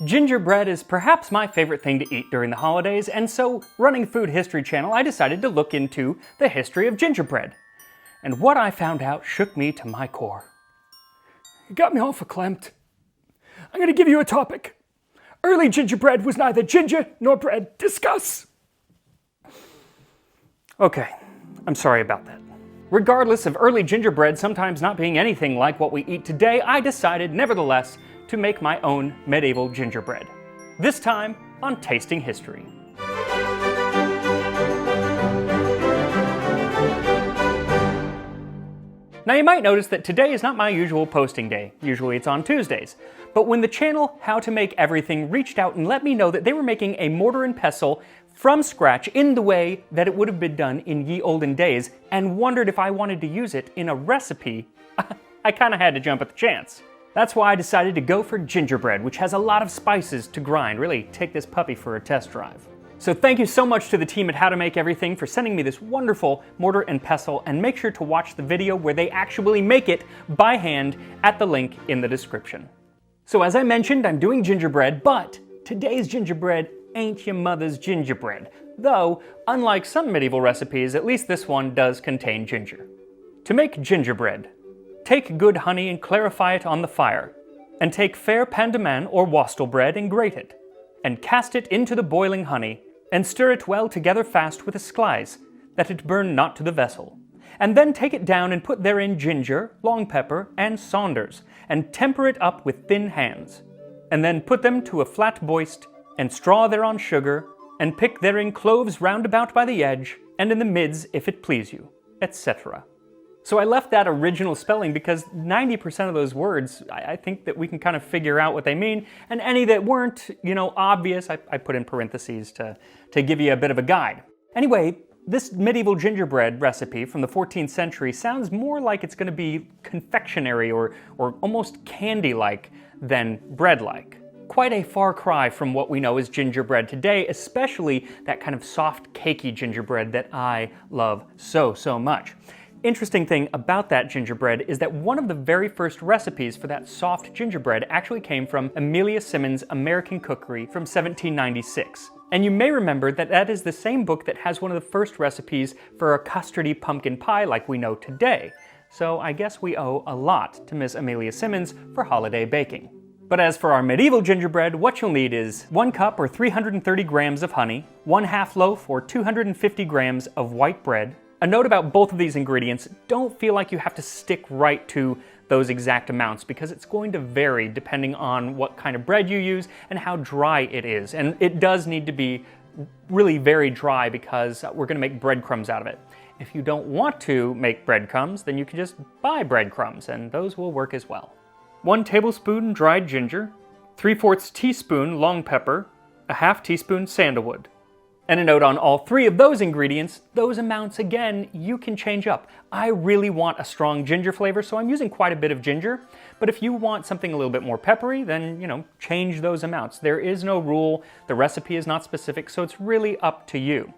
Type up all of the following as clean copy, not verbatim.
Gingerbread is perhaps my favorite thing to eat during the holidays, and so, running Food History Channel, I decided to look into the history of gingerbread. And what I found out shook me to my core. It got me all verklempt. I'm going to give you a topic. Early gingerbread was neither ginger nor bread. Discuss! Okay, I'm sorry about that. Regardless of early gingerbread sometimes not being anything like what we eat today, I decided, nevertheless, to make my own medieval gingerbread. This time on Tasting History. Now you might notice that today is not my usual posting day. Usually it's on Tuesdays. But when the channel How to Make Everything reached out and let me know that they were making a mortar and pestle from scratch in the way that it would have been done in ye olden days, and wondered if I wanted to use it in a recipe, I kinda had to jump at the chance. That's why I decided to go for gingerbread, which has a lot of spices to grind. Really take this puppy for a test drive. So thank you so much to the team at How to Make Everything for sending me this wonderful mortar and pestle, and make sure to watch the video where they actually make it by hand at the link in the description. So as I mentioned, I'm doing gingerbread, but today's gingerbread ain't your mother's gingerbread. Though, unlike some medieval recipes, at least this one does contain ginger. To make gingerbread, take good honey and clarify it on the fire, and take fair pandeman or wastel bread and grate it, and cast it into the boiling honey, and stir it well together fast with a sklies, that it burn not to the vessel. And then take it down and put therein ginger, long pepper, and saunders, and temper it up with thin hands. And then put them to a flat boist, and straw thereon sugar, and pick therein cloves round about by the edge, and in the mids if it please you, etc. So I left that original spelling because 90% of those words, I think that we can kind of figure out what they mean, and any that weren't, obvious, I put in parentheses to give you a bit of a guide. Anyway, this medieval gingerbread recipe from the 14th century sounds more like it's going to be confectionery or almost candy-like than bread-like. Quite a far cry from what we know as gingerbread today, especially that kind of soft, cakey gingerbread that I love so much. Interesting thing about that gingerbread is that one of the very first recipes for that soft gingerbread actually came from Amelia Simmons' American Cookery from 1796. And you may remember that that is the same book that has one of the first recipes for a custardy pumpkin pie like we know today. So I guess we owe a lot to Miss Amelia Simmons for holiday baking. But as for our medieval gingerbread, what you'll need is 1 cup or 330 grams of honey, 1/2 loaf or 250 grams of white bread. A note about both of these ingredients, don't feel like you have to stick right to those exact amounts because it's going to vary depending on what kind of bread you use and how dry it is. And it does need to be really very dry because we're going to make breadcrumbs out of it. If you don't want to make breadcrumbs, then you can just buy breadcrumbs and those will work as well. 1 tablespoon dried ginger, 3/4 teaspoon long pepper, a 1/2 teaspoon sandalwood. And a note on all 3 of those ingredients, those amounts again, you can change up. I really want a strong ginger flavor, so I'm using quite a bit of ginger. But if you want something a little bit more peppery, then, change those amounts. There is no rule, the recipe is not specific, so it's really up to you.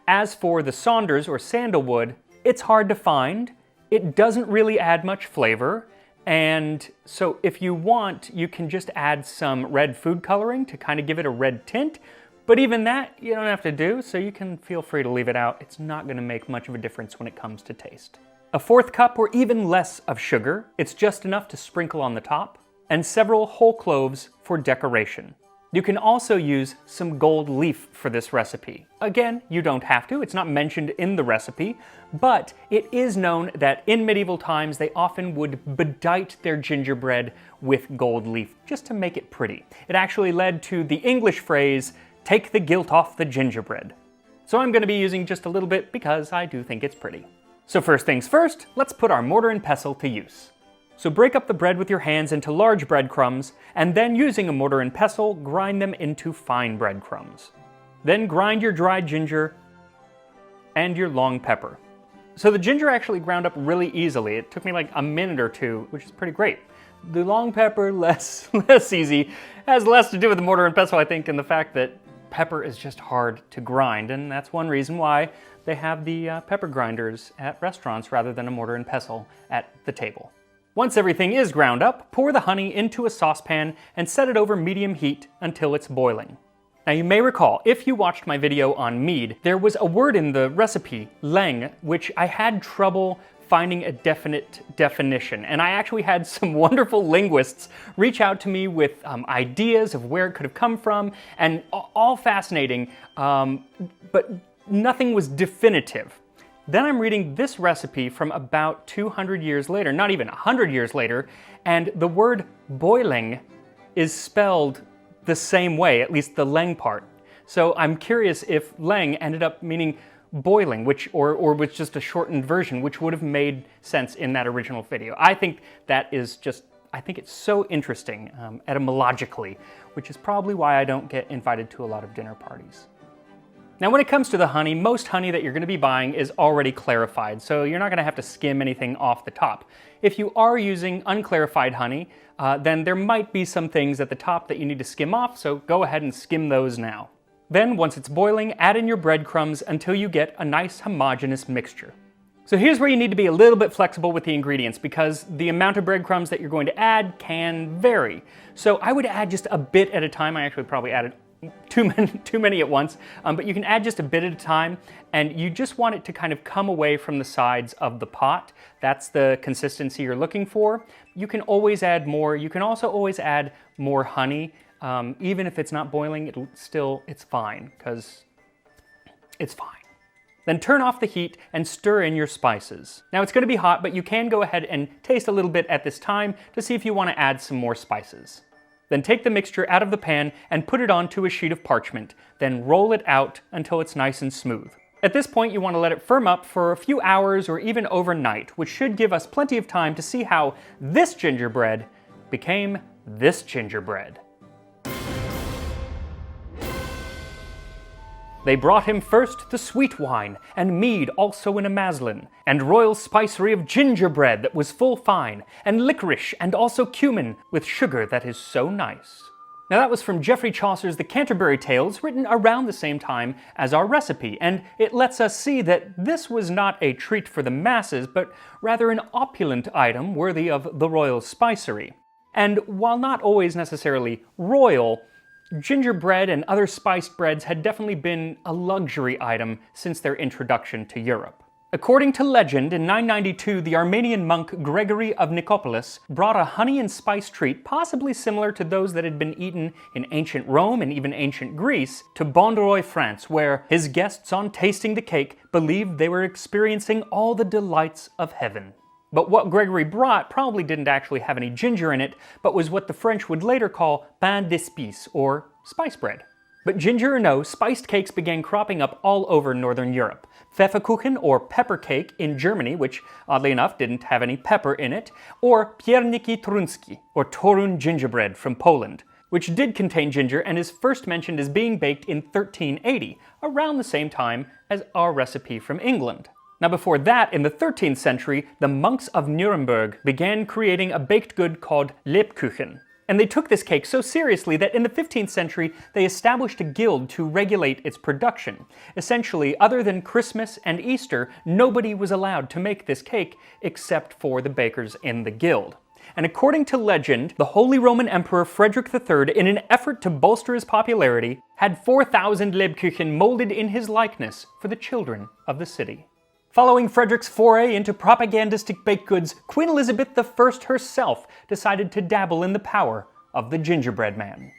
As for the saunders or sandalwood, it's hard to find. It doesn't really add much flavor. And so if you want, you can just add some red food coloring to kind of give it a red tint. But even that, you don't have to do, so you can feel free to leave it out. It's not going to make much of a difference when it comes to taste. 1/4 cup or even less of sugar, it's just enough to sprinkle on the top, and several whole cloves for decoration. You can also use some gold leaf for this recipe. Again, you don't have to, it's not mentioned in the recipe, but it is known that in medieval times they often would bedight their gingerbread with gold leaf, just to make it pretty. It actually led to the English phrase, "Take the gilt off the gingerbread." So I'm going to be using just a little bit because I do think it's pretty. So first things first, let's put our mortar and pestle to use. So break up the bread with your hands into large breadcrumbs, and then using a mortar and pestle, grind them into fine breadcrumbs. Then grind your dried ginger and your long pepper. So the ginger actually ground up really easily. It took me like a minute or 2, which is pretty great. The long pepper, less easy, has less to do with the mortar and pestle, I think, and the fact that pepper is just hard to grind, and that's one reason why they have the pepper grinders at restaurants rather than a mortar and pestle at the table. Once everything is ground up, pour the honey into a saucepan and set it over medium heat until it's boiling. Now you may recall, if you watched my video on mead, there was a word in the recipe, leng, which I had trouble finding a definite definition. And I actually had some wonderful linguists reach out to me with ideas of where it could have come from, and all fascinating, but nothing was definitive. Then I'm reading this recipe from about 200 years later, not even 100 years later, and the word boiling is spelled the same way, at least the leng part. So I'm curious if leng ended up meaning boiling, which or was just a shortened version, which would have made sense in that original video. I think that is just, I think it's so interesting etymologically, which is probably why I don't get invited to a lot of dinner parties. Now when it comes to the honey, most honey that you're going to be buying is already clarified, so you're not going to have to skim anything off the top. If you are using unclarified honey, then there might be some things at the top that you need to skim off, so go ahead and skim those now. Then, once it's boiling, add in your breadcrumbs until you get a nice homogeneous mixture. So here's where you need to be a little bit flexible with the ingredients, because the amount of breadcrumbs that you're going to add can vary. So I would add just a bit at a time. I actually probably added too many at once, but you can add just a bit at a time, and you just want it to kind of come away from the sides of the pot. That's the consistency you're looking for. You can always add more. You can also always add more honey. Even if it's not boiling, it's fine, because it's fine. Then turn off the heat and stir in your spices. Now it's going to be hot, but you can go ahead and taste a little bit at this time to see if you want to add some more spices. Then take the mixture out of the pan and put it onto a sheet of parchment. Then roll it out until it's nice and smooth. At this point, you want to let it firm up for a few hours or even overnight, which should give us plenty of time to see how this gingerbread became this gingerbread. They brought him first the sweet wine, and mead also in a maslin, and royal spicery of gingerbread that was full fine, and licorice, and also cumin, with sugar that is so nice. Now that was from Geoffrey Chaucer's The Canterbury Tales, written around the same time as our recipe, and it lets us see that this was not a treat for the masses, but rather an opulent item worthy of the royal spicery. And while not always necessarily royal, gingerbread and other spiced breads had definitely been a luxury item since their introduction to Europe. According to legend, in 992, the Armenian monk Gregory of Nicopolis brought a honey and spice treat possibly similar to those that had been eaten in ancient Rome and even ancient Greece to Bondaroy, France, where his guests on tasting the cake believed they were experiencing all the delights of heaven. But what Gregory brought probably didn't actually have any ginger in it, but was what the French would later call pain d'épices, or spice bread. But ginger or no, spiced cakes began cropping up all over Northern Europe. Pfefferkuchen, or pepper cake, in Germany, which oddly enough didn't have any pepper in it, or pierniki trunski, or Torun gingerbread from Poland, which did contain ginger and is first mentioned as being baked in 1380, around the same time as our recipe from England. Now before that, in the 13th century, the monks of Nuremberg began creating a baked good called Lebkuchen. And they took this cake so seriously that in the 15th century, they established a guild to regulate its production. Essentially, other than Christmas and Easter, nobody was allowed to make this cake except for the bakers in the guild. And according to legend, the Holy Roman Emperor Frederick III, in an effort to bolster his popularity, had 4,000 Lebkuchen molded in his likeness for the children of the city. Following Frederick's foray into propagandistic baked goods, Queen Elizabeth I herself decided to dabble in the power of the gingerbread man.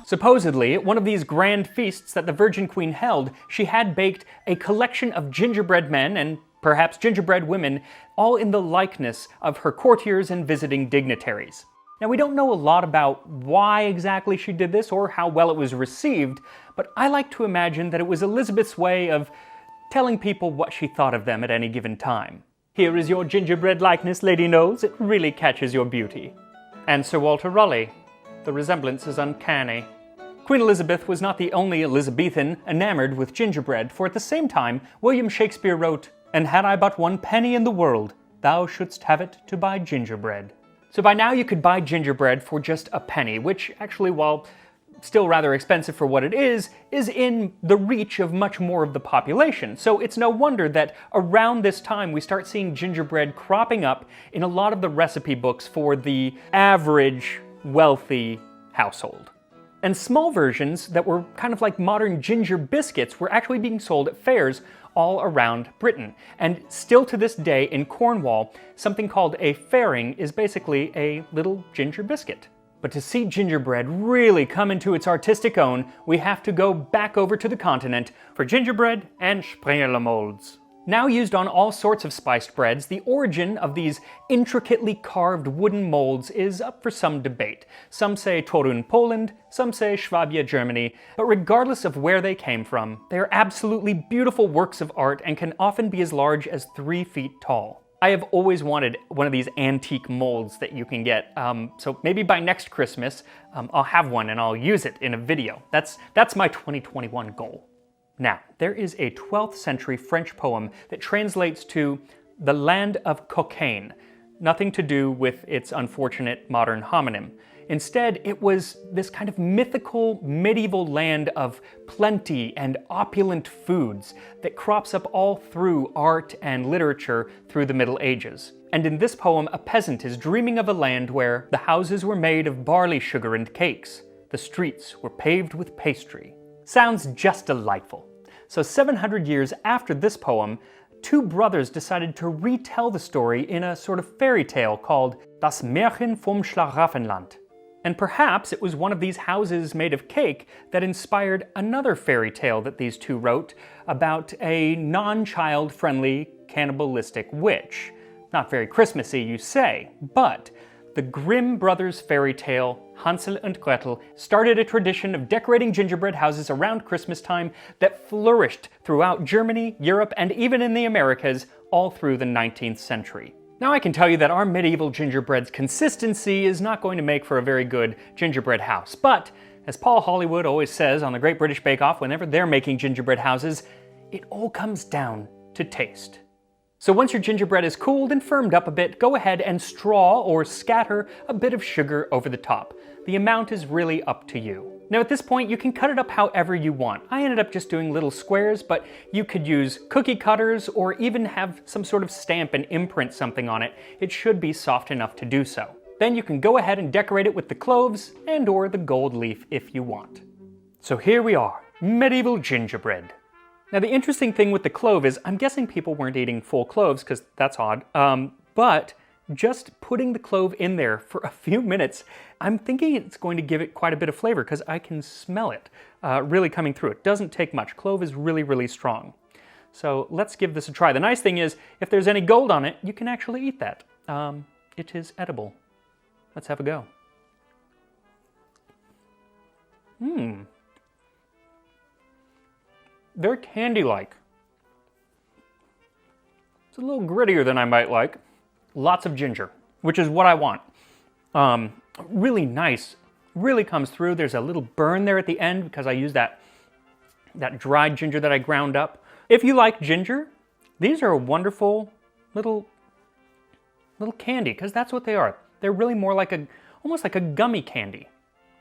Supposedly, at one of these grand feasts that the Virgin Queen held, she had baked a collection of gingerbread men and perhaps gingerbread women, all in the likeness of her courtiers and visiting dignitaries. Now, we don't know a lot about why exactly she did this or how well it was received, but I like to imagine that it was Elizabeth's way of telling people what she thought of them at any given time. Here is your gingerbread likeness, Lady Knowles. It really catches your beauty. And Sir Walter Raleigh. The resemblance is uncanny. Queen Elizabeth was not the only Elizabethan enamored with gingerbread, for at the same time, William Shakespeare wrote, "And had I but 1 penny in the world, thou shouldst have it to buy gingerbread." So by now you could buy gingerbread for just a penny, which actually, while still rather expensive for what it is in the reach of much more of the population. So it's no wonder that around this time we start seeing gingerbread cropping up in a lot of the recipe books for the average wealthy household. And small versions that were kind of like modern ginger biscuits were actually being sold at fairs all around Britain. And still to this day in Cornwall, something called a fairing is basically a little ginger biscuit. But to see gingerbread really come into its artistic own, we have to go back over to the continent for gingerbread and Springerlemolds. Now used on all sorts of spiced breads, the origin of these intricately carved wooden molds is up for some debate. Some say Torun, Poland, some say Swabia, Germany, but regardless of where they came from, they are absolutely beautiful works of art and can often be as large as 3 feet tall. I have always wanted one of these antique molds that you can get, so maybe by next Christmas, I'll have one and I'll use it in a video. That's my 2021 goal. Now, there is a 12th century French poem that translates to the land of cocaine, nothing to do with its unfortunate modern homonym. Instead, it was this kind of mythical medieval land of plenty and opulent foods that crops up all through art and literature through the Middle Ages. And in this poem, a peasant is dreaming of a land where the houses were made of barley sugar and cakes, the streets were paved with pastry. Sounds just delightful. So 700 years after this poem, 2 brothers decided to retell the story in a sort of fairy tale called Das Märchen vom Schlaraffenland. And perhaps it was one of these houses made of cake that inspired another fairy tale that these 2 wrote about a non-child-friendly cannibalistic witch. Not very Christmassy, you say, but the Grimm brothers' fairy tale, Hansel and Gretel, started a tradition of decorating gingerbread houses around Christmas time that flourished throughout Germany, Europe, and even in the Americas all through the 19th century. Now I can tell you that our medieval gingerbread's consistency is not going to make for a very good gingerbread house, but as Paul Hollywood always says on the Great British Bake Off whenever they're making gingerbread houses, it all comes down to taste. So once your gingerbread is cooled and firmed up a bit, go ahead and straw or scatter a bit of sugar over the top. The amount is really up to you. Now at this point, you can cut it up however you want. I ended up just doing little squares, but you could use cookie cutters or even have some sort of stamp and imprint something on it. It should be soft enough to do so. Then you can go ahead and decorate it with the cloves and or the gold leaf if you want. So here we are, medieval gingerbread. Now the interesting thing with the clove is, I'm guessing people weren't eating full cloves because that's odd, but just putting the clove in there for a few minutes, I'm thinking it's going to give it quite a bit of flavor because I can smell it really coming through. It doesn't take much. Clove is really, really strong. So let's give this a try. The nice thing is, if there's any gold on it, you can actually eat that. It is edible. Let's have a go. They're candy-like. It's a little grittier than I might like. Lots of ginger, which is what I want. Really nice, really comes through. There's a little burn there at the end because I use that dried ginger that I ground up. If you like ginger, these are a wonderful little candy, because that's what they are. They're really more like almost like a gummy candy,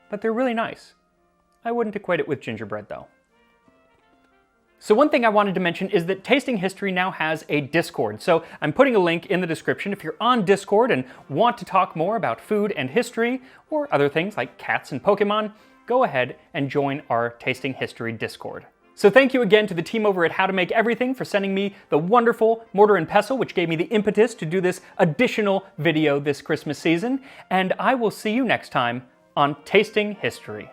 but they're really nice. I wouldn't equate it with gingerbread though. So one thing I wanted to mention is that Tasting History now has a Discord. So I'm putting a link in the description. If you're on Discord and want to talk more about food and history, or other things like cats and Pokemon, go ahead and join our Tasting History Discord. So thank you again to the team over at How to Make Everything for sending me the wonderful mortar and pestle, which gave me the impetus to do this additional video this Christmas season. And I will see you next time on Tasting History.